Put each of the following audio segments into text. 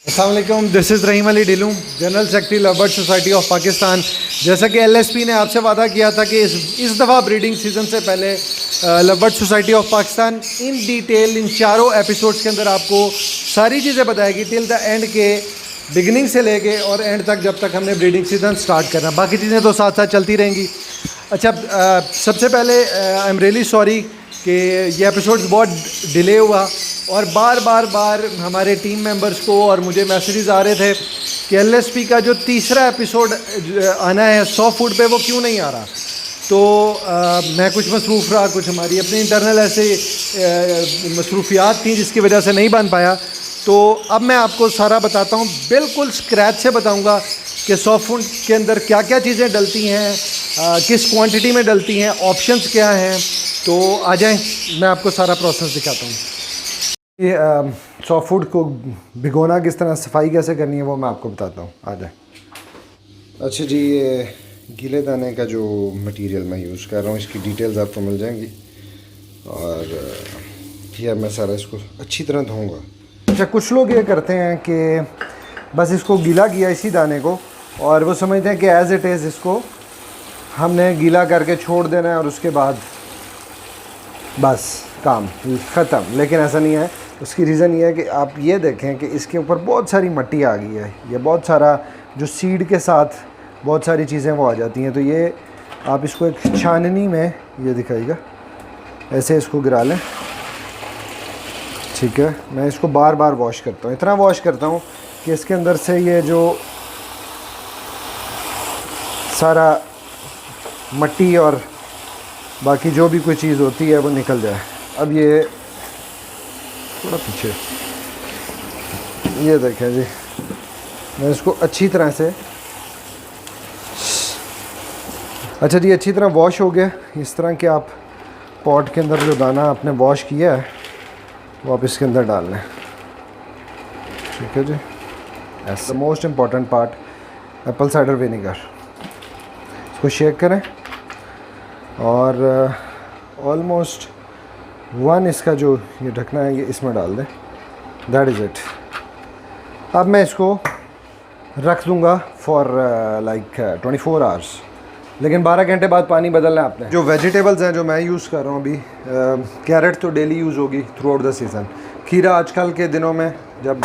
अस्सलाम वालेकुम, this is Rahim Ali Dhillon, general secretary lovebird society of Pakistan. जैसा कि एलएसपी ने आपसे वादा किया था कि इस दफ़ा ब्रीडिंग सीज़न से पहले lovebird society of Pakistan in detail in चारों एपिसोड्स के अंदर आपको सारी चीज़ें बताएगी टिल द एंड के, बिगिनिंग से लेके और एंड तक, जब तक हमने ब्रीडिंग सीज़न स्टार्ट करना। बाकी चीज़ें तो साथ साथ चलती रहेंगी। अच्छा, सबसे पहले आई एम रियली सॉरी कि ये एपिसोड्स बहुत डिले हुआ और बार हमारे टीम मेंबर्स को और मुझे मैसेजेस आ रहे थे कि एलएसपी का जो तीसरा एपिसोड आना है 100 फुट पे, वो क्यों नहीं आ रहा। तो मैं कुछ मसरूफ़ रहा, कुछ हमारी अपनी इंटरनल ऐसे मसरूफियात थी जिसकी वजह से नहीं बन पाया। तो अब मैं आपको सारा बताता हूँ, बिल्कुल स्क्रैच से बताऊँगा कि 100 फुट के अंदर क्या क्या चीज़ें डलती हैं, किस क्वांटिटी में डलती हैं, ऑप्शंस क्या हैं। तो आ जाएं, मैं आपको सारा प्रोसेस दिखाता हूँ। ये 100 फुट को भिगोना किस तरह, सफाई कैसे करनी है, वो मैं आपको बताता हूँ। आ जाए। अच्छा जी, ये गीले दाने का जो मटेरियल मैं यूज़ कर रहा हूँ, इसकी डिटेल्स आपको मिल जाएंगी और फिर मैं सारा इसको अच्छी तरह धोऊँगा। अच्छा, कुछ लोग ये करते हैं कि बस इसको गीला किया इसी दाने को और वो समझते हैं कि एज़ इट इज़ इसको हमने गीला करके छोड़ देना है और उसके बाद बस काम ख़त्म। लेकिन ऐसा नहीं है। उसकी रीज़न ये है कि आप ये देखें कि इसके ऊपर बहुत सारी मिट्टी आ गई है, ये बहुत सारा जो सीड के साथ बहुत सारी चीज़ें वो आ जाती हैं। तो ये आप इसको एक छाननी में ये दिखाइएगा, ऐसे इसको गिरा लें। ठीक है, मैं इसको बार बार वॉश करता हूँ, इतना वॉश करता हूँ कि इसके अंदर से ये जो सारा मिट्टी और बाकी जो भी कोई चीज़ होती है वो निकल जाए। अब ये थोड़ा पीछे, ये देखें जी, मैं इसको अच्छी तरह से, अच्छा जी, अच्छी तरह वॉश हो गया। इस तरह के आप पॉट के अंदर जो दाना आपने वॉश किया है वो आप इसके अंदर डाल लें। ठीक है जी। The most important part, apple cider vinegar. इसको शेक करें और ऑलमोस्ट 1 इसका जो ये ढकना है ये इसमें डाल दें। That is it. अब मैं इसको रख दूँगा फॉर लाइक 24 आवर्स, लेकिन 12 घंटे बाद पानी बदलना है आपने। जो वेजिटेबल्स हैं जो मैं यूज़ कर रहा हूँ अभी, कैरेट तो डेली यूज़ होगी थ्रू आउट द सीज़न। खीरा आजकल के दिनों में जब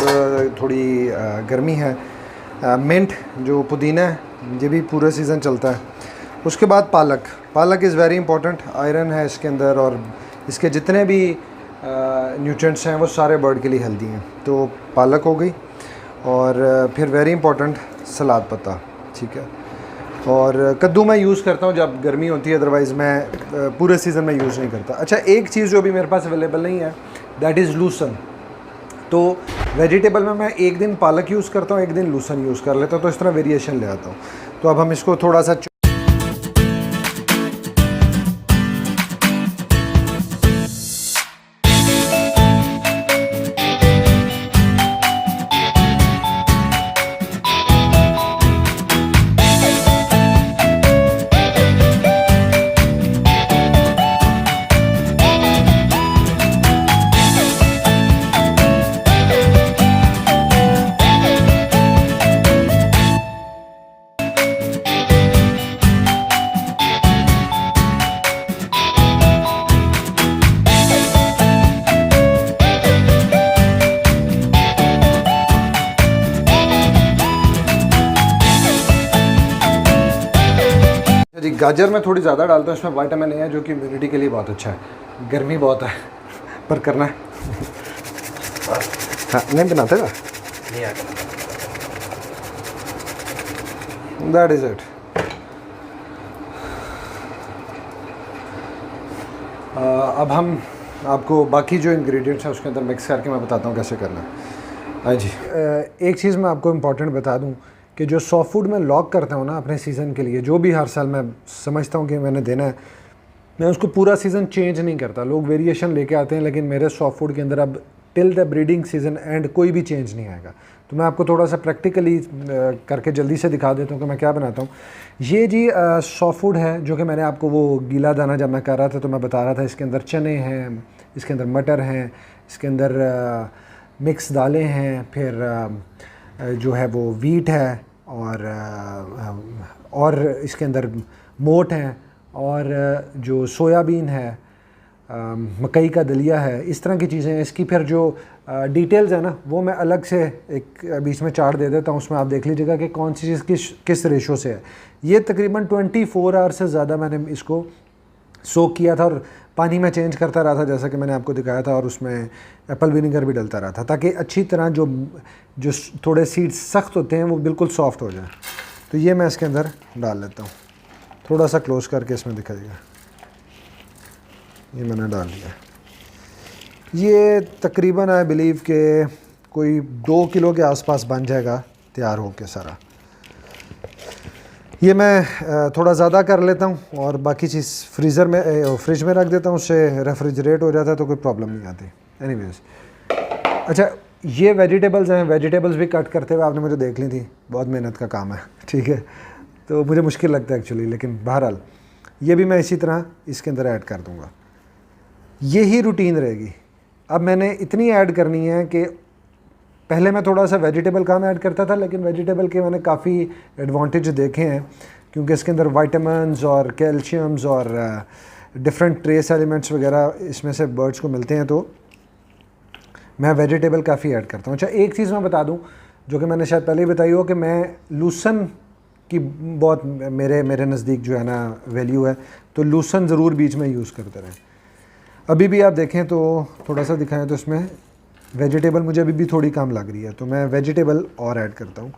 थोड़ी गर्मी है, मिंट जो पुदीना है ये भी पूरा सीज़न चलता है। उसके बाद पालक इज़ वेरी इंपॉर्टेंट, आयरन है इसके अंदर और इसके जितने भी न्यूट्रिएंट्स हैं वो सारे बर्ड के लिए हेल्दी हैं। तो पालक हो गई और फिर वेरी इंपॉर्टेंट सलाद पत्ता। ठीक है, और कद्दू मैं यूज़ करता हूँ जब गर्मी होती है, अदरवाइज़ मैं पूरे सीज़न में यूज़ नहीं करता। अच्छा, एक चीज़ जो अभी मेरे पास अवेलेबल नहीं है, दैट इज़ लूसन। तो वेजिटेबल में मैं एक दिन पालक यूज़ करता हूँ, एक दिन लूसन यूज़ कर लेता हूँ, तो इस तरह वेरिएशन ले आता हूँ। तो अब हम इसको थोड़ा सा जी, गाजर में थोड़ी ज़्यादा डालता हूँ, इसमें विटामिन ए है जो कि इम्यूनिटी के लिए बहुत अच्छा है। गर्मी बहुत है पर करना है। हाँ, नहीं बनाते ना, नहीं आता। That is it. अब हम आपको बाकी जो इंग्रेडिएंट्स हैं उसके अंदर मिक्स करके मैं बताता हूँ कैसे करना है। हाँ जी, एक चीज़ मैं आपको इम्पॉर्टेंट बता दूँ कि जो 100 फुट में लॉक करता हूँ ना अपने सीज़न के लिए, जो भी हर साल मैं समझता हूँ कि मैंने देना है, मैं उसको पूरा सीज़न चेंज नहीं करता। लोग वेरिएशन लेके आते हैं, लेकिन मेरे 100 फुट के अंदर अब till the breeding season and कोई भी चेंज नहीं आएगा। तो मैं आपको थोड़ा सा प्रैक्टिकली करके जल्दी से दिखा देता हूँ कि मैं क्या बनाता हूँ। ये जी 100 फुट है जो कि मैंने आपको वो गीला दाना जब मैं कर रहा था तो मैं बता रहा था, इसके अंदर चने हैं, इसके अंदर मटर हैं, इसके अंदर मिक्स दालें हैं, फिर जो है वो वीट है, और इसके अंदर मोट हैं, और जो सोयाबीन है, मकई का दलिया है, इस तरह की चीज़ें हैं। इसकी फिर जो डिटेल्स है ना, वो मैं अलग से एक बीच में चार्ट दे देता हूँ, उसमें आप देख लीजिएगा कि कौन सी चीज़ किस रेशो से है। ये तकरीबन 24 आवर से ज़्यादा मैंने इसको सोक किया था, और पानी में चेंज करता रहा था जैसा कि मैंने आपको दिखाया था, और उसमें एप्पल विनेगर भी डलता रहा था, ताकि अच्छी तरह जो थोड़े सीड्स सख्त होते हैं वो बिल्कुल सॉफ्ट हो जाए। तो ये मैं इसके अंदर डाल लेता हूँ, थोड़ा सा क्लोज करके इसमें दिखाइएगा। ये मैंने डाल दिया। ये तकरीबन आई बिलीव के कोई 2 किलो के आसपास बन जाएगा तैयार होके सारा। ये मैं थोड़ा ज़्यादा कर लेता हूँ और बाकी चीज़ फ्रिज में रख देता हूँ, उससे रेफ्रिजरेट हो जाता है तो कोई प्रॉब्लम नहीं आती। एनीवेज, अच्छा, ये वेजिटेबल्स हैं, वेजिटेबल्स भी कट करते हुए आपने मुझे देख ली थी, बहुत मेहनत का काम है, ठीक है, तो मुझे मुश्किल लगता है एक्चुअली, लेकिन बहरहाल ये भी मैं इसी तरह इसके अंदर ऐड कर दूँगा। यही रूटीन रहेगी। अब मैंने इतनी ऐड करनी है कि पहले मैं थोड़ा सा वेजिटेबल कम ऐड करता था, लेकिन वेजिटेबल के मैंने काफ़ी एडवांटेज देखे हैं, क्योंकि इसके अंदर विटामिन्स और कैल्शियम्स और डिफरेंट ट्रेस एलिमेंट्स वगैरह इसमें से बर्ड्स को मिलते हैं, तो मैं वेजिटेबल काफ़ी ऐड करता हूँ। अच्छा, एक चीज़ मैं बता दूँ जो कि मैंने शायद पहले ही बताई हो, कि मैं लूसन की बहुत मेरे नज़दीक जो है ना वैल्यू है, तो लूसन ज़रूर बीच में यूज़ करते रहें। अभी भी आप देखें तो थोड़ा सा दिखाएं तो इसमें वेजिटेबल मुझे अभी भी थोड़ी कम लग रही है, तो मैं वेजिटेबल और ऐड करता हूँ।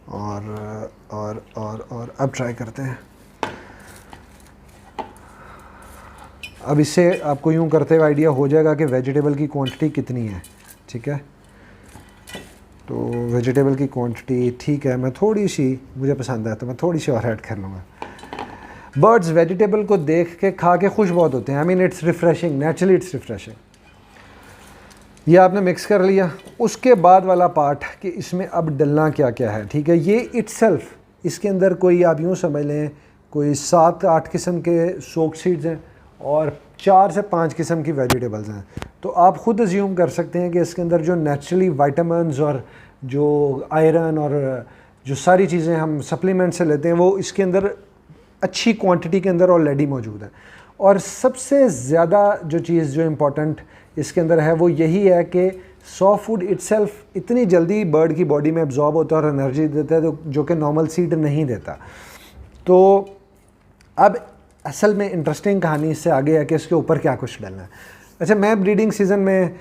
और अब ट्राई करते हैं। अब इससे आपको यूँ करते हुए आइडिया हो जाएगा कि वेजिटेबल की क्वांटिटी कितनी है, ठीक है। तो वेजिटेबल की क्वांटिटी ठीक है, मैं थोड़ी सी, मुझे पसंद है तो मैं थोड़ी सी और ऐड कर लूँगा। बर्ड्स वेजिटेबल को देख के खा के खुश बहुत होते हैं। I mean it's refreshing, naturally it's refreshing. ये आपने मिक्स कर लिया। उसके बाद वाला पार्ट कि इसमें अब डलना क्या क्या है, ठीक है। ये इट्सेल्फ, इसके अंदर कोई आप यूँ समझ लें कोई 7-8 किस्म के सोक सीड्स हैं और 4 से 5 किस्म की वेजिटेबल्स हैं। तो आप ख़ुद अज्यूम कर सकते हैं कि इसके अंदर जो नेचुरली विटामिन्स और जो आयरन और जो सारी चीज़ें हम सप्लीमेंट से लेते हैं वो इसके अंदर अच्छी क्वांटिटी के अंदर ऑलरेडी मौजूद है। और सबसे ज़्यादा जो चीज़ जो इम्पोर्टेंट इसके अंदर है वो यही है कि सॉफ्ट फूड इट्सेल्फ इतनी जल्दी बर्ड की बॉडी में एब्जॉर्ब होता है और एनर्जी देता है, तो जो कि नॉर्मल सीड नहीं देता। तो अब असल में इंटरेस्टिंग कहानी इससे आगे है कि इसके ऊपर क्या कुछ डालना है। अच्छा, मैं ब्रीडिंग सीज़न में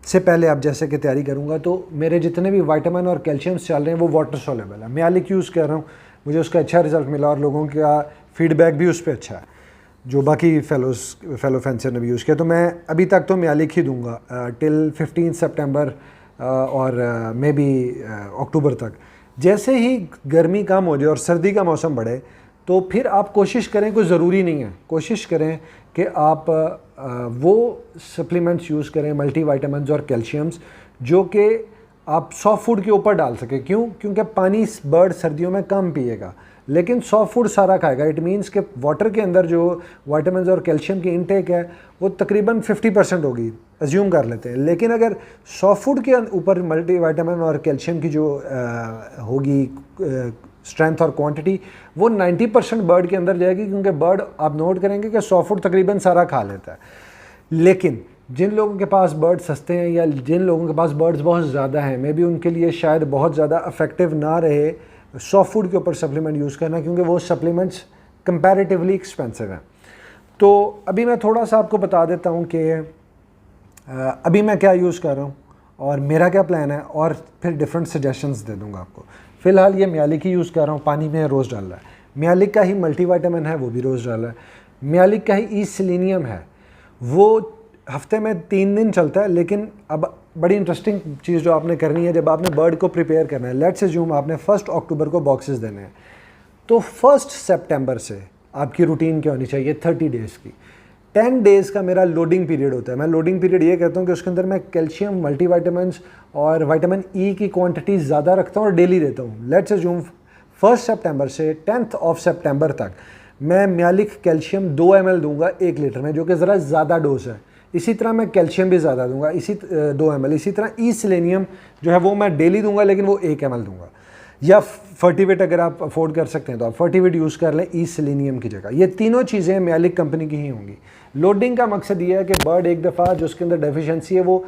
से पहले अब जैसे कि तैयारी करूँगा, तो मेरे जितने भी विटामिन और कैल्शियम्स चल रहे हैं वो वाटर सोल्यूबल है। म्यालिक यूज़ कर रहा हूँ, मुझे उसका अच्छा रिज़ल्ट मिला और लोगों का फीडबैक भी उस पर अच्छा है, जो बाकी फेलो फैंसर ने भी यूज़ किया। तो मैं अभी तक तो म्यालिक ही दूंगा टिल 15 सितंबर और मे बी अक्टूबर तक। जैसे ही गर्मी कम हो जाए और सर्दी का मौसम बढ़े, तो फिर आप कोशिश करें, कोई ज़रूरी नहीं है, कोशिश करें कि आप वो सप्लीमेंट्स यूज़ करें, मल्टीविटामिन्स और कैल्शियम्स, जो कि आप सॉफ्ट फूड के ऊपर डाल सकें। क्यों? क्योंकि पानी बर्ड सर्दियों में कम पिएगा, लेकिन सॉफ्ट फूड सारा खाएगा। इट मीन्स कि वाटर के अंदर जो विटामिन्स और कैल्शियम की इनटेक है वो तकरीबन 50% होगी, अज्यूम कर लेते हैं। लेकिन अगर सॉफ्ट फूड के ऊपर मल्टीविटामिन और कैल्शियम की जो होगी स्ट्रेंथ और क्वांटिटी, वो 90% बर्ड के अंदर जाएगी, क्योंकि बर्ड आप नोट करेंगे कि सॉफ्ट फूड तकरीबन सारा खा लेता है। लेकिन जिन लोगों के पास बर्ड सस्ते हैं या जिन लोगों के पास बर्ड्स बहुत ज़्यादा हैं, मे बी उनके लिए शायद बहुत ज़्यादा इफेक्टिव ना रहे सॉफ्ट फूड के ऊपर सप्लीमेंट यूज़ करना, क्योंकि वो सप्लीमेंट्स कंपैरेटिवली एक्सपेंसिव हैं। तो अभी मैं थोड़ा सा आपको बता देता हूँ कि अभी मैं क्या यूज़ कर रहा हूँ और मेरा क्या प्लान है, और फिर डिफरेंट सजेशंस दे दूँगा आपको। फ़िलहाल ये म्यालिक ही यूज़ कर रहा हूँ, पानी में रोज़ डाल रहा है। म्यालिक का ही मल्टीविटामिन है, वो भी रोज़ डाल रहा है। म्यालिक का ही ई सेलेनियम है, वो हफ्ते में 3 दिन चलता है। लेकिन अब बड़ी इंटरेस्टिंग चीज़ जो आपने करनी है, जब आपने बर्ड को प्रिपेयर करना है, लेट्स अज्यूम आपने 1 अक्टूबर को बॉक्सेस देने हैं, तो 1 सितंबर से आपकी रूटीन क्या होनी चाहिए? 30 डेज़ की। 10 डेज़ का मेरा लोडिंग पीरियड होता है। मैं लोडिंग पीरियड ये कहता हूँ कि उसके अंदर मैं कैल्शियम, मल्टीविटामिन्स और विटामिन ई की क्वांटिटी ज़्यादा रखता हूँ और डेली देता हूँ। लेट्स अज्यूम 1 सितंबर से 10 सितंबर तक मैं म्यालिक कैल्शियम 2 ml दूंगा 1 लीटर में, जो कि ज़रा ज़्यादा डोज है। इसी तरह मैं कैल्शियम भी ज़्यादा दूंगा, 2 ml। इसी तरह ई सेलेनियम जो है वो मैं डेली दूंगा, लेकिन वो 1 ml दूंगा। या फर्टिवेट अगर आप अफोर्ड कर सकते हैं तो आप फर्टिवेट यूज़ कर लें ई सेलेनियम की जगह। ये तीनों चीज़ें मैलिक कंपनी की ही होंगी। लोडिंग का मकसद ये है कि बर्ड एक दफ़ा जो उसके अंदर डेफिशिएंसी है वो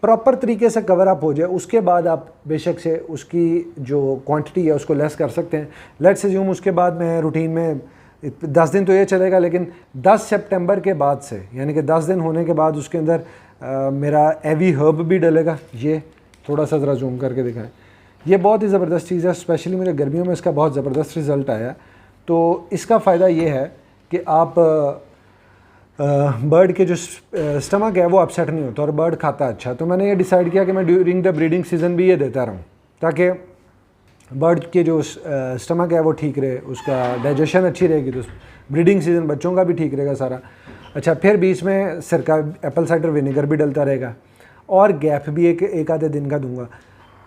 प्रॉपर तरीके से कवर अप हो जाए, उसके बाद आप बेशक से उसकी जो क्वांटिटी है उसको लेस कर सकते हैं। लेट्स अज्यूम उसके बाद मैं रूटीन में 10 दिन तो ये चलेगा, लेकिन 10 सितंबर के बाद से, यानी कि 10 दिन होने के बाद उसके अंदर मेरा एवी हर्ब भी डलेगा। ये थोड़ा सा ज़रा जूम करके दिखाएं। ये बहुत ही ज़बरदस्त चीज़ है, स्पेशली मुझे गर्मियों में इसका बहुत ज़बरदस्त रिज़ल्ट आया। तो इसका फ़ायदा ये है कि आप बर्ड के जो स्टमक है वो अपसेट नहीं होता और बर्ड खाता अच्छा। तो मैंने ये डिसाइड किया कि मैं ड्यूरिंग द ब्रीडिंग सीज़न भी ये देता रहूँ, ताकि बर्ड के जो स्टमक है वो ठीक रहे, उसका डाइजेशन अच्छी रहेगी, तो ब्रीडिंग सीज़न बच्चों का भी ठीक रहेगा सारा। अच्छा, फिर बीच में सिरका एप्पल साइडर विनेगर भी डलता रहेगा और गैप भी एक आधे दिन का दूंगा।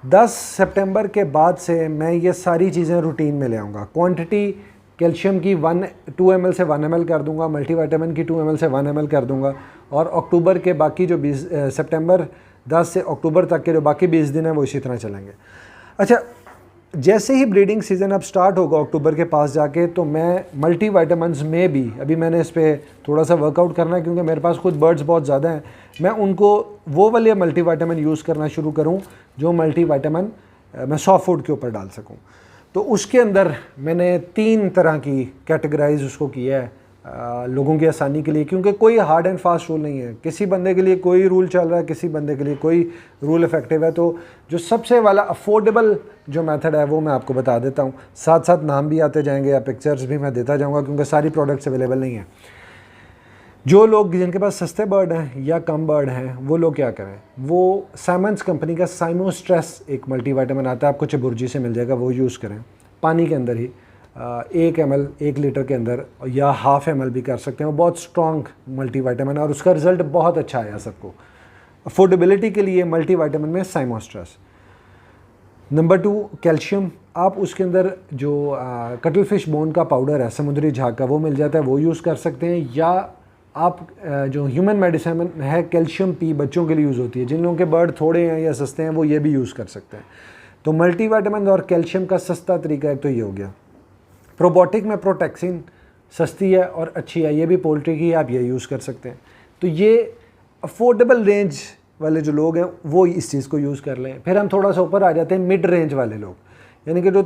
10 सितंबर के बाद से मैं ये सारी चीज़ें रूटीन में ले आऊँगा। क्वांटिटी कैल्शियम की 2 ml से 1 ml कर दूंगा, मल्टीविटामिन की 2 ml से 1 ml कर दूंगा, और अक्टूबर के बाकी जो 20 सितंबर 10 से अक्टूबर तक के जो बाकी 20 दिन हैं वो इसी तरह चलेंगे। अच्छा, जैसे ही ब्रीडिंग सीज़न अब स्टार्ट होगा अक्टूबर के पास जाके, तो मैं मल्टीविटामिन्स में भी, अभी मैंने इस पर थोड़ा सा वर्कआउट करना है क्योंकि मेरे पास खुद बर्ड्स बहुत ज़्यादा हैं, मैं उनको वो वाले मल्टीविटामिन यूज़ करना शुरू करूँ जो मल्टीविटामिन मैं सॉफ्ट फूड के ऊपर डाल सकूँ। तो उसके अंदर मैंने 3 तरह की कैटेगराइज उसको किया है लोगों की आसानी के लिए, क्योंकि कोई हार्ड एंड फास्ट रूल नहीं है। किसी बंदे के लिए कोई रूल चल रहा है, किसी बंदे के लिए कोई रूल इफेक्टिव है। तो जो सबसे वाला अफोर्डेबल जो मेथड है वो मैं आपको बता देता हूँ, साथ साथ नाम भी आते जाएंगे या पिक्चर्स भी मैं देता जाऊँगा, क्योंकि सारी प्रोडक्ट्स अवेलेबल नहीं है। जो लोग जिनके पास सस्ते बर्ड हैं या कम बर्ड हैं वो लोग क्या करें, वो साइमंस कंपनी का साइमोस्ट्रेस एक मल्टीविटामिन आता है, आपको चबुर्जी से मिल जाएगा, वो यूज़ करें पानी के अंदर ही 1 ml 1 लीटर के अंदर, या ½ ml भी कर सकते हैं। वो बहुत स्ट्रॉन्ग मल्टीविटामिन और उसका रिज़ल्ट बहुत अच्छा आया सबको। अफोर्डेबिलिटी के लिए मल्टीविटामिन में साइमोस्ट्रेस। नंबर 2 कैल्शियम, आप उसके अंदर जो कटल फिश बोन का पाउडर है समुद्री झाग का वो मिल जाता है, वो यूज़ कर सकते हैं। या आप जो ह्यूमन मेडिसिन है कैल्शियम पी बच्चों के लिए यूज़ होती है, जिन लोगों के बर्ड थोड़े हैं या सस्ते हैं वो ये भी यूज़ कर सकते हैं। तो मल्टीविटामिन और कैल्शियम का सस्ता तरीका एक तो ये हो गया। प्रोबायोटिक में प्रोटेक्सिन सस्ती है और अच्छी है, ये भी पोल्ट्री की है, आप ये यूज़ कर सकते हैं। तो ये अफोर्डेबल रेंज वाले जो लोग हैं वो इस चीज़ को यूज़ कर लें। फिर हम थोड़ा सा ऊपर आ जाते हैं मिड रेंज वाले लोग, यानी कि जो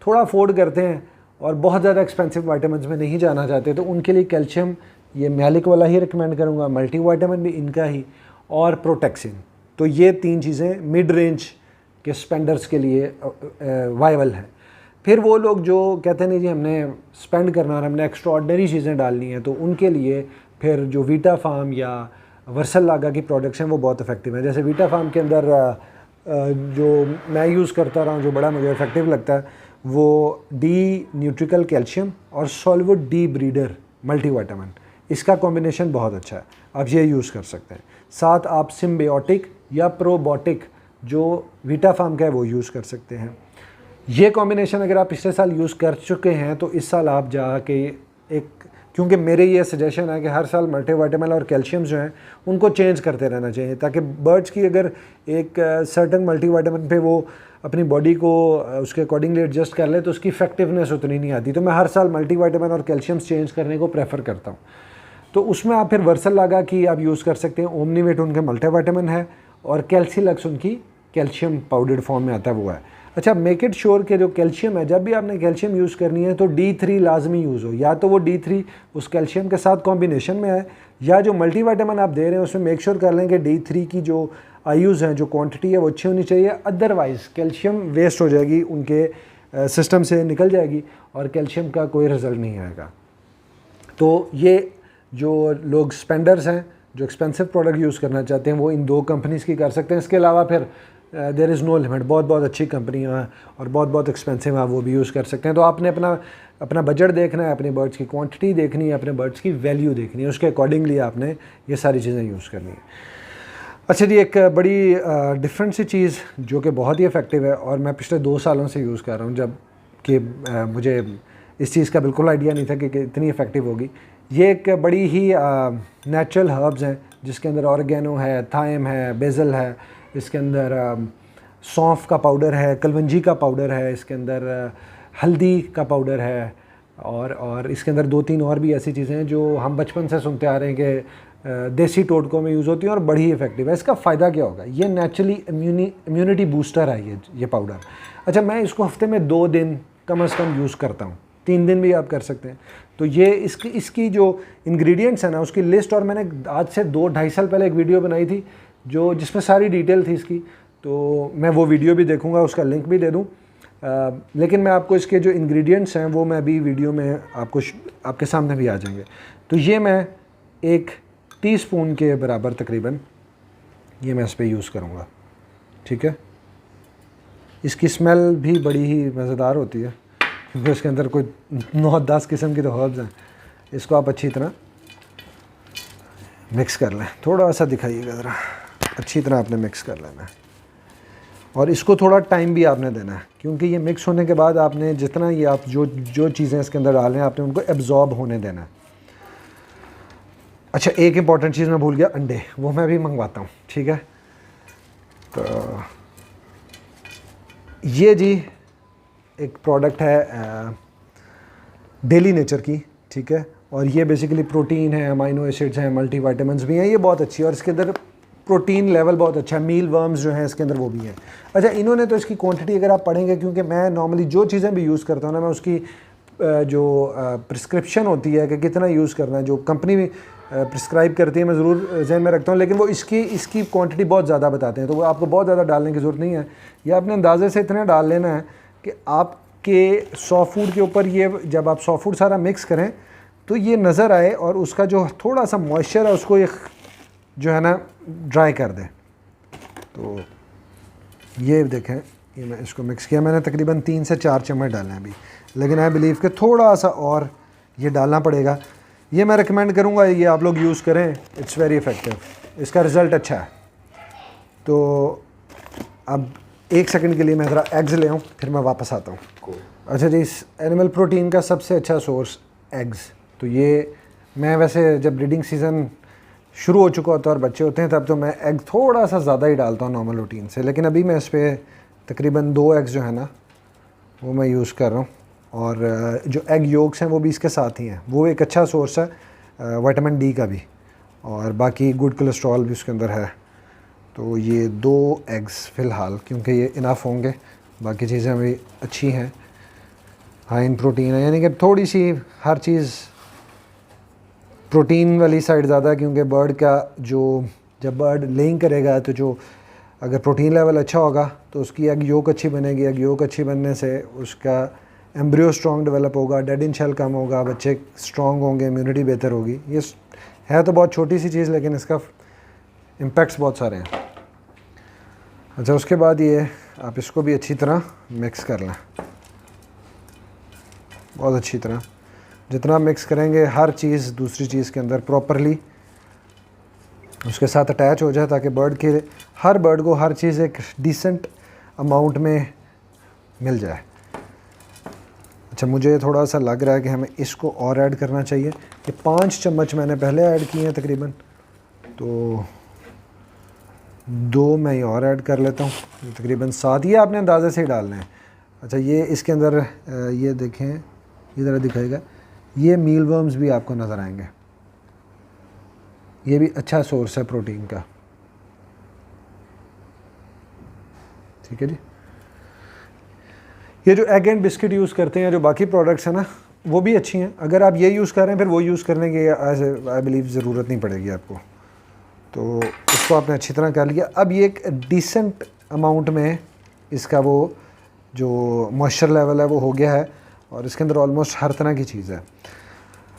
थोड़ा अफोर्ड करते हैं और बहुत ज़्यादा एक्सपेंसिव वाइटामिन में नहीं जाना चाहते, तो उनके लिए कैल्शियम ये मैलिक वाला ही रिकमेंड करूँगा, मल्टीविटामिन भी इनका ही, और प्रोटेक्सिन। तो ये 3 चीज़ें मिड रेंज के स्पेंडर्स के लिए वायबल हैं। फिर वो लोग जो कहते हैं नहीं जी हमने स्पेंड करना और हमने एक्स्ट्राऑर्डिनरी चीज़ें डालनी है, तो उनके लिए फिर जो वीटा फार्म या वर्सल लागा की प्रोडक्ट्स हैं वो बहुत इफेक्टिव है। जैसे वीटा फार्म के अंदर जो मैं यूज़ करता रहा हूँ, जो बड़ा मुझे इफेक्टिव लगता है, वो डी न्यूट्रिकल कैल्शियम और सॉल्वुड डी ब्रीडर मल्टीविटामिन, इसका कॉम्बिनेशन बहुत अच्छा है, आप ये यूज़ कर सकते हैं। साथ आप सिम्बियोटिक या प्रोबायोटिक जो वीटा फार्म का है वो यूज़ कर सकते हैं। ये कॉम्बिनेशन अगर आप पिछले साल यूज़ कर चुके हैं तो इस साल आप जाके एक, क्योंकि मेरे ये सजेशन है कि हर साल मल्टीविटामिन और कैल्शियम जो हैं उनको चेंज करते रहना चाहिए, ताकि बर्ड्स की अगर एक सर्टन मल्टीविटामिन पे वो अपनी बॉडी को उसके अकॉर्डिंगली एडजस्ट कर ले तो उसकी इफेक्टिवनेस उतनी नहीं आती। तो मैं हर साल मल्टीविटामिन और कैल्शियम चेंज करने को प्रेफर करता हूँ। तो उसमें आप फिर वर्सल लागा की आप यूज़ कर सकते हैं, ओमनीवेट उनके मल्टीविटामिन है और कैल्सीलक्स उनकी कैल्शियम पाउडर्ड फॉर्म में आता है वो है। अच्छा, मेक इट श्योर कि जो कैल्शियम है, जब भी आपने कैल्शियम यूज़ करनी है तो D3 लाजमी यूज़ हो, या तो वो D3 उस कैल्शियम के साथ कॉम्बिनेशन में है, या जो मल्टीविटामिन आप दे रहे हैं उसमें मेक श्योर कर लें कि D3 की जो आयुज़ हैं, जो क्वांटिटी है वो अच्छी होनी चाहिए। अदरवाइज़ कैल्शियम वेस्ट हो जाएगी, उनके सिस्टम से निकल जाएगी और कैल्शियम का कोई रिज़ल्ट नहीं आएगा। तो ये जो लोग स्पेंडर्स हैं जो एक्सपेंसिव प्रोडक्ट यूज़ करना चाहते हैं वो इन 2 कंपनीज़ की कर सकते हैं। इसके अलावा फिर देयर इज़ नो लिमिट, बहुत बहुत अच्छी कंपनियाँ हैं और बहुत बहुत एक्सपेंसिव हैं, वो भी यूज़ कर सकते हैं। तो आपने अपना बजट देखना है, अपने बर्ड्स की क्वांटिटी देखनी है, अपने बर्ड्स की वैल्यू देखनी है, उसके अकॉर्डिंगली आपने ये सारी चीज़ें यूज़ करनी है। अच्छा जी, एक बड़ी डिफरेंट सी चीज़ जो कि बहुत ही इफ़ेक्टिव है और मैं पिछले 2 सालों से यूज़ कर रहा हूँ, जब कि मुझे इस चीज़ का बिल्कुल आइडिया नहीं था कि इतनी इफ़ेक्टिव होगी। ये एक बड़ी ही नेचुरल हर्ब्स हैं जिसके अंदर ऑर्गेनो है, थाइम है, बेज़ल है, इसके अंदर सौंफ का पाउडर है, कलवंजी का पाउडर है, इसके अंदर हल्दी का पाउडर है, और इसके अंदर 2-3 और भी ऐसी चीज़ें हैं जो हम बचपन से सुनते आ रहे हैं कि देसी टोटकों में यूज़ होती हैं और बड़ी इफ़ेक्टिव है। इसका फ़ायदा क्या होगा? ये नेचुरली इम्यूनिटी बूस्टर है ये पाउडर। अच्छा, मैं इसको हफ्ते में 2 दिन कम से कम यूज़ करता हूँ, 3 दिन भी आप कर सकते हैं। तो ये इसकी जो इंग्रेडिएंट्स है ना, उसकी लिस्ट, और मैंने आज से 2-2.5 साल पहले एक वीडियो बनाई थी जिसमें सारी डिटेल थी इसकी, तो मैं वो वीडियो भी देखूंगा, उसका लिंक भी दे दूं। लेकिन मैं आपको इसके जो इंग्रेडिएंट्स हैं वो मैं अभी वीडियो में आपके सामने भी आ जाएंगे। तो ये मैं 1 टीस्पून के बराबर तकरीबन ये मैं इस पर यूज़ करूँगा, ठीक है। इसकी स्मेल भी बड़ी ही मज़ेदार होती है क्योंकि इसके अंदर कोई 9-10 किस्म की तो हर्ब्स हैं। इसको आप अच्छी तरह मिक्स कर लें, थोड़ा सा दिखाइएगा ज़रा, अच्छी तरह आपने मिक्स कर लेना है। और इसको थोड़ा टाइम भी आपने देना है क्योंकि ये मिक्स होने के बाद आपने जितना ये आप जो चीज़ें इसके अंदर डाल रहे हैं आपने उनको एब्जॉर्ब होने देना है। अच्छा, एक इम्पॉर्टेंट चीज़ मैं भूल गया, अंडे, वो मैं भी मंगवाता हूँ, ठीक है। तो ये जी एक प्रोडक्ट है डेली नेचर की, ठीक है, और ये बेसिकली प्रोटीन है, अमाइनो एसिड्स हैं, मल्टीविटामिन्स भी हैं, ये बहुत अच्छी है और इसके अंदर प्रोटीन लेवल बहुत अच्छा है, मील वर्म्स जो हैं इसके अंदर वो भी हैं। अच्छा, इन्होंने तो इसकी क्वांटिटी अगर आप पढ़ेंगे, क्योंकि मैं नॉर्मली जो चीज़ें भी यूज़ करता हूँ ना, मैं उसकी जो प्रिस्क्रिप्शन होती है कि कितना यूज़ करना है, जो कंपनी प्रिस्क्राइब करती है, मैं ज़रूर जहन में रखता हूँ, लेकिन वो इसकी क्वांटिटी बहुत ज़्यादा बताते हैं, तो वो आपको बहुत ज़्यादा डालने की ज़रूरत नहीं है। ये आपने अंदाजे से इतना डाल लेना है कि आपके सॉ फूड के ऊपर, ये जब आप सॉ फूड सारा मिक्स करें तो ये नज़र आए और उसका जो थोड़ा सा मॉइस्चर है उसको ये जो है ना ड्राई कर दें। तो ये देखें, ये मैं इसको मिक्स किया, मैंने तकरीबन 3 से 4 चम्मच डाले हैं अभी, लेकिन आई बिलीव कि थोड़ा सा और ये डालना पड़ेगा। ये मैं रिकमेंड करूँगा, ये आप लोग यूज़ करें, इट्स वेरी इफ़ेक्टिव, इसका रिज़ल्ट अच्छा है। तो अब 1 सेकंड के लिए मैं ज़रा एग्स ले आऊँ, फिर मैं वापस आता हूँ। अच्छा जी, इस एनिमल प्रोटीन का सबसे अच्छा सोर्स एग्स। तो ये मैं वैसे जब ब्रीडिंग सीज़न शुरू हो चुका होता है और बच्चे होते हैं तब तो मैं एग थोड़ा सा ज़्यादा ही डालता हूँ नॉर्मल रूटीन से, लेकिन अभी मैं इस पर तकरीबन 2 एग्स जो है ना वो मैं यूज़ कर रहा हूँ, और जो एग योग्स हैं वो भी इसके साथ ही हैं। वो एक अच्छा सोर्स है विटामिन डी का भी, और बाकी गुड कोलेस्ट्रॉल भी उसके अंदर है। तो ये 2 एग्स फ़िलहाल, क्योंकि ये इनफ होंगे, बाकी चीज़ें भी अच्छी हैं, हाई इन प्रोटीन है, यानी कि थोड़ी सी हर चीज़ प्रोटीन वाली साइड ज़्यादा, क्योंकि बर्ड का जब बर्ड लेइंग करेगा तो जो अगर प्रोटीन लेवल अच्छा होगा तो उसकी एग योक अच्छी बनेगी, एग योक अच्छी बनने से उसका एम्ब्रियो स्ट्रॉन्ग डेवलप होगा, डेड इन शेल कम होगा, बच्चे स्ट्रॉन्ग होंगे, इम्यूनिटी बेहतर होगी। ये है तो बहुत छोटी सी चीज़, लेकिन इसका इम्पैक्ट्स बहुत सारे हैं। अच्छा, उसके बाद ये आप इसको भी अच्छी तरह मिक्स कर लें, बहुत अच्छी तरह। जितना मिक्स करेंगे हर चीज़ दूसरी चीज़ के अंदर प्रॉपरली उसके साथ अटैच हो जाए, ताकि हर बर्ड को हर चीज़ एक डिसेंट अमाउंट में मिल जाए। अच्छा, मुझे थोड़ा सा लग रहा है कि हमें इसको और ऐड करना चाहिए। ये 5 चम्मच मैंने पहले ऐड किए हैं तकरीबन, तो 2 मैं ये और ऐड कर लेता हूँ, तकरीबन 7। ये आपने अंदाजे से ही डालना है। अच्छा, ये इसके अंदर ये देखें, ये ज़रा दिखाएगा, ये मील वर्म्स भी आपको नज़र आएंगे, ये भी अच्छा सोर्स है प्रोटीन का, ठीक है जी। ये जो एग एंड बिस्किट यूज़ करते हैं, जो बाकी प्रोडक्ट्स हैं ना, वो भी अच्छी हैं। अगर आप ये यूज़ कर रहे हैं फिर वो यूज़ करने की आई बिलीव ज़रूरत नहीं पड़ेगी आपको। तो इसको आपने अच्छी तरह कर लिया। अब ये एक डिसेंट अमाउंट में इसका वो जो मॉइस्चर लेवल है वो हो गया है, और इसके अंदर ऑलमोस्ट हर तरह की चीज़ है।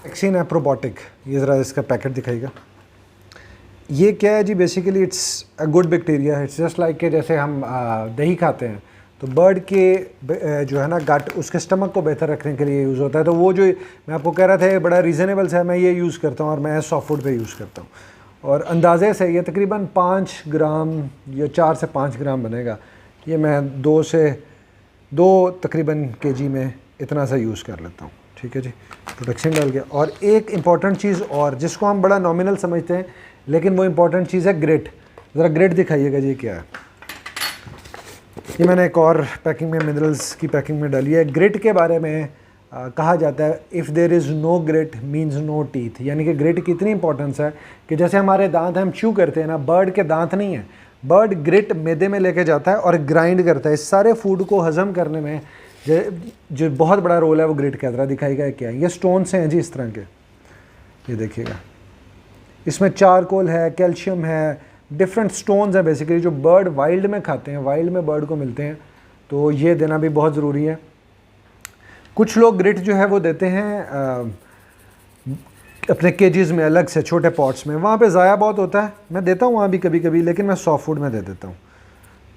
वैक्सीन है प्रोबॉटिक, ये ज़रा इसका पैकेट दिखाएगा। ये क्या है जी, basically it's a good bacteria, it's just like के जैसे हम दही खाते हैं तो बर्ड के जो है ना गट, उसके स्टमक को बेहतर रखने के लिए यूज़ होता है। तो वो जो मैं आपको कह रहा था बड़ा रीज़नेबल सा है, मैं ये यूज़ करता हूँ और मैं सॉफ्ट फूड पे यूज़ करता हूँ, और अंदाजे से ये तकरीबन 5 ग्राम या 4 से 5 ग्राम बनेगा। ये मैं 2 तकरीबन केजी में इतना सा यूज़ कर लेता हूँ। ठीक है जी, प्रोटेक्शन डाल गया। और एक इम्पॉर्टेंट चीज़ और जिसको हम बड़ा नॉमिनल समझते हैं, लेकिन वो इम्पॉर्टेंट चीज़ है ग्रिट। ज़रा ग्रिट दिखाइएगा जी क्या है। ये मैंने एक और पैकिंग में, मिनरल्स की पैकिंग में डाली है। ग्रिट के बारे में कहा जाता है if there is no grit means no teeth, यानी कि ग्रिट की इतनी इंपॉर्टेंस है कि जैसे हमारे दांत हम च्यू करते हैं ना, बर्ड के दांत नहीं है, बर्ड ग्रिट मैदे में लेके जाता है और ग्राइंड करता है। इस सारे फूड को हज़म करने में जो बहुत बड़ा रोल है वो ग्रिट का। तरह दिखाएगा क्या है। ये स्टोन्स हैं जी इस तरह के, ये देखिएगा, इसमें चारकोल है, कैल्शियम है, डिफरेंट स्टोन्स हैं बेसिकली, जो बर्ड वाइल्ड में खाते हैं, वाइल्ड में बर्ड को मिलते हैं, तो ये देना भी बहुत ज़रूरी है। कुछ लोग ग्रिट जो है वो देते हैं अपने केजेस में अलग से, छोटे पॉट्स में, वहाँ पे ज़ाया बहुत होता है। मैं देता हूँ वहाँ भी कभी कभी, लेकिन मैं सॉफ्ट फूड में दे देता हूँ।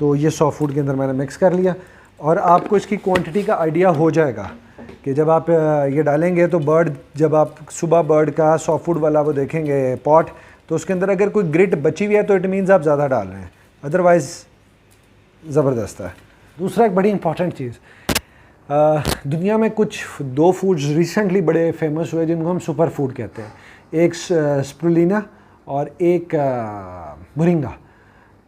तो ये सॉफ्ट फूड के अंदर मैंने मिक्स कर लिया और आपको इसकी क्वांटिटी का आइडिया हो जाएगा कि जब आप ये डालेंगे तो बर्ड, जब आप सुबह बर्ड का सॉफ्ट फूड वाला वो देखेंगे पॉट, तो उसके अंदर अगर कोई ग्रिट बची हुई है तो इट मीन्स आप ज़्यादा डाल रहे हैं, अदरवाइज़ ज़बरदस्त है। दूसरा एक बड़ी इंपॉर्टेंट चीज़, दुनिया में कुछ 2 फूड्स रिसेंटली बड़े फेमस हुए जिनको हम सुपर फूड कहते हैं, एक स्प्रुलिना और एक मोरिंगा।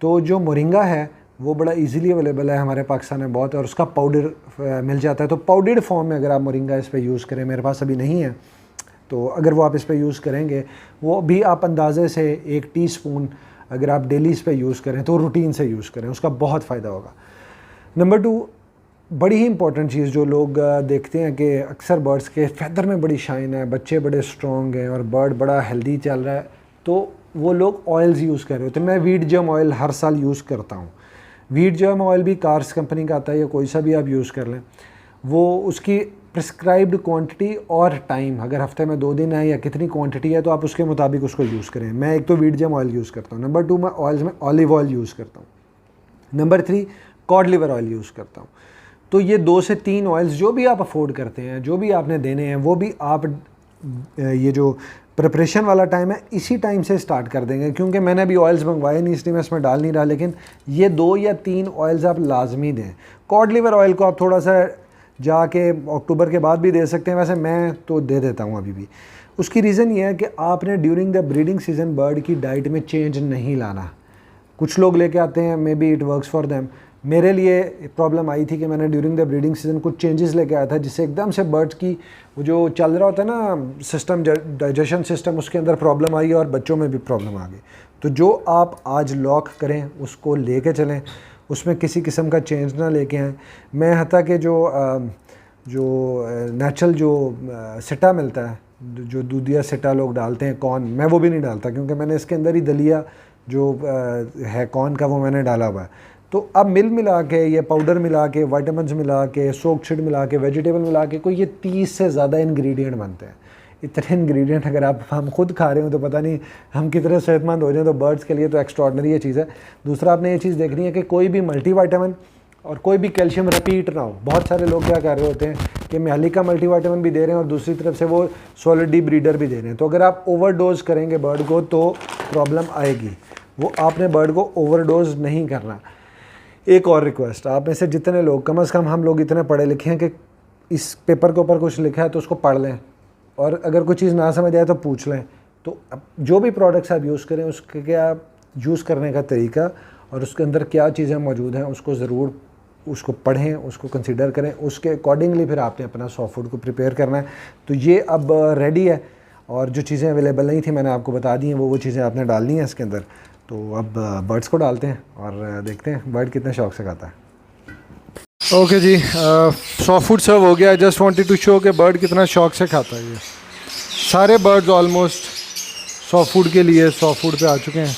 तो जो मोरिंगा है वो बड़ा इजीली अवेलेबल है हमारे पाकिस्तान में बहुत, और उसका पाउडर मिल जाता है। तो पाउडर्ड फॉर्म में अगर आप मोरिंगा इस पर यूज़ करें, मेरे पास अभी नहीं है, तो अगर वो आप इस पर यूज़ करेंगे, वो भी आप अंदाज़े से 1 टीस्पून अगर आप डेली इस पर यूज़ करें तो रूटीन से यूज़ करें, उसका बहुत फ़ायदा होगा। नंबर 2, बड़ी ही इंपॉर्टेंट चीज़ जो लोग देखते हैं कि अक्सर बर्ड्स के फैदर में बड़ी शाइन है, बच्चे बड़े स्ट्रॉन्ग हैं और बर्ड बड़ा हेल्दी चल रहा है, तो वो लोग ऑयल्स यूज़ कर रहे होते हैं। मैं वीट जर्म ऑयल हर साल यूज़ करता हूँ। वीट जर्म ऑयल भी कार्स कंपनी का आता है, या कोई सा भी आप यूज़ कर लें, वो उसकी प्रिस्क्राइब्ड क्वांटिटी और टाइम, अगर हफ्ते में 2 दिन है या कितनी क्वांटिटी है, तो आप उसके मुताबिक उसको यूज़ करें। मैं एक तो वीट जर्म ऑयल यूज़ करता हूँ। नंबर 2, मैं ऑयल्स में ऑलिव ऑयल यूज़ करता हूँ। Number 3, cod liver oil use करता हूँ। तो ये 2 से 3 ऑयल्स जो भी आप अफोर्ड करते हैं, जो भी आपने देने हैं, वो भी आप ये जो प्रिपरेशन वाला टाइम है इसी टाइम से स्टार्ट कर देंगे, क्योंकि मैंने अभी ऑयल्स मंगवाए नहीं इसलिए मैं इसमें डाल नहीं रहा, लेकिन ये 2 या 3 ऑयल्स आप लाजमी दें। कॉड लिवर ऑयल को आप थोड़ा सा जाके अक्टूबर के बाद भी दे सकते हैं, वैसे मैं तो दे देता हूँ अभी भी। उसकी रीज़न ये है कि आपने during the breeding season bird की डाइट में चेंज नहीं लाना। कुछ लोग लेके आते हैं, may be it works for them. मेरे लिए प्रॉब्लम आई थी कि मैंने ड्यूरिंग द ब्रीडिंग सीज़न कुछ चेंजेस लेके आया था, जिससे एकदम से बर्ड्स की वो जो चल रहा होता है ना सिस्टम, डाइजेशन सिस्टम, उसके अंदर प्रॉब्लम आई और बच्चों में भी प्रॉब्लम आ गई। तो जो आप आज लॉक करें उसको लेके चलें, उसमें किसी किस्म का चेंज ना लेके आएँ। मैं हता कि जो नेचुरल जो सिटा मिलता है, जो दूधिया सिटा लोग डालते हैं कॉर्न, मैं वो भी नहीं डालता, क्योंकि मैंने इसके अंदर ही दलिया जो है कॉर्न का वो मैंने डाला हुआ है। तो अब मिल मिला के, ये पाउडर मिला के, वाइटामिन मिला के, सोक छिड़ मिला के, वेजिटेबल मिला के, कोई ये 30 से ज़्यादा इंग्रेडिएंट बनते हैं। इतने इंग्रेडिएंट अगर हम खुद खा रहे हो तो पता नहीं हम कितने सेहतमंद हो जाएं। तो बर्ड्स के लिए तो एक्स्ट्रॉर्डनरी ये चीज़ है। दूसरा, आपने ये चीज़ देखनी है कि कोई भी मल्टीविटामिन और कोई भी कैल्शियम रिपीट ना हो। बहुत सारे लोग क्या कर रहे होते हैं कि महली का मल्टीविटामिन भी दे रहे हैं और दूसरी तरफ से वो सॉलिड डी ब्रीडर भी दे रहे हैं। तो अगर आप ओवरडोज करेंगे बर्ड को तो प्रॉब्लम आएगी। वो आपने बर्ड को ओवरडोज नहीं करना। एक और रिक्वेस्ट, आप में से जितने लोग, कम से कम हम लोग इतने पढ़े लिखे हैं कि इस पेपर के ऊपर कुछ लिखा है तो उसको पढ़ लें, और अगर कोई चीज़ ना समझ आए तो पूछ लें। तो जो भी प्रोडक्ट्स आप यूज़ करें उसके क्या यूज़ करने का तरीका और उसके अंदर क्या चीज़ें मौजूद हैं उसको ज़रूर उसको पढ़ें, उसको कंसीडर करें, उसके अकॉर्डिंगली फिर आपने अपना सॉफ्ट फूड को प्रिपेयर करना है। तो ये अब रेडी है, और जो चीज़ें अवेलेबल नहीं थी मैंने आपको बता दी हैं, वो चीज़ें आपने डालनी है इसके अंदर। तो अब बर्ड्स को डालते हैं और देखते हैं बर्ड कितने शौक से खाता है। ओके जी, सॉफ्ट फूड सर्व हो गया। I just wanted to show कि बर्ड कितना शौक से खाता है। ये सारे बर्ड्स ऑलमोस्ट सॉफ्ट फूड के लिए सॉफ्ट फूड पे आ चुके हैं।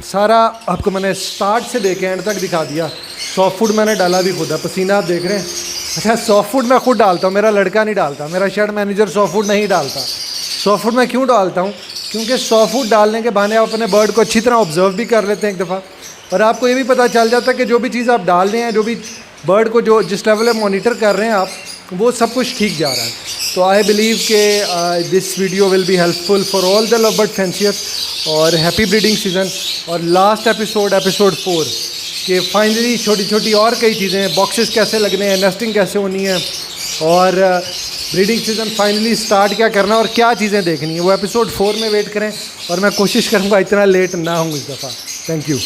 सारा आपको मैंने स्टार्ट से देखे एंड तक दिखा दिया। सॉफ्ट फूड मैंने डाला भी खुद है, पसीना आप देख रहे हैं। अच्छा, सॉफ्ट फूड मैं खुद डालता हूँ, मेरा लड़का नहीं डालता, मेरा शेड मैनेजर सॉफ्ट फूड नहीं डालता। 100 फुट मैं क्यों डालता हूँ, क्योंकि 100 फुट डालने के बहाने आप अपने बर्ड को अच्छी तरह ऑब्जर्व भी कर लेते हैं एक दफ़ा, और आपको ये भी पता चल जाता है कि जो भी चीज़ आप डाल रहे हैं, जो भी बर्ड को जो जिस लेवल पे मॉनिटर कर रहे हैं आप, वो सब कुछ ठीक जा रहा है। तो आई बिलीव के this video will be helpful for all the lovebird fanciers, और हैप्पी ब्रीडिंग सीजन। और लास्ट एपिसोड 4 कि फाइनली छोटी छोटी और कई चीज़ें, बॉक्सेस कैसे लगने हैं, नेस्टिंग कैसे होनी है, और ब्रीडिंग सीज़न फाइनली स्टार्ट क्या करना और क्या चीज़ें देखनी है, वो एपिसोड 4 में वेट करें। और मैं कोशिश करूँगा इतना लेट ना हूँ इस दफ़ा। Thank you.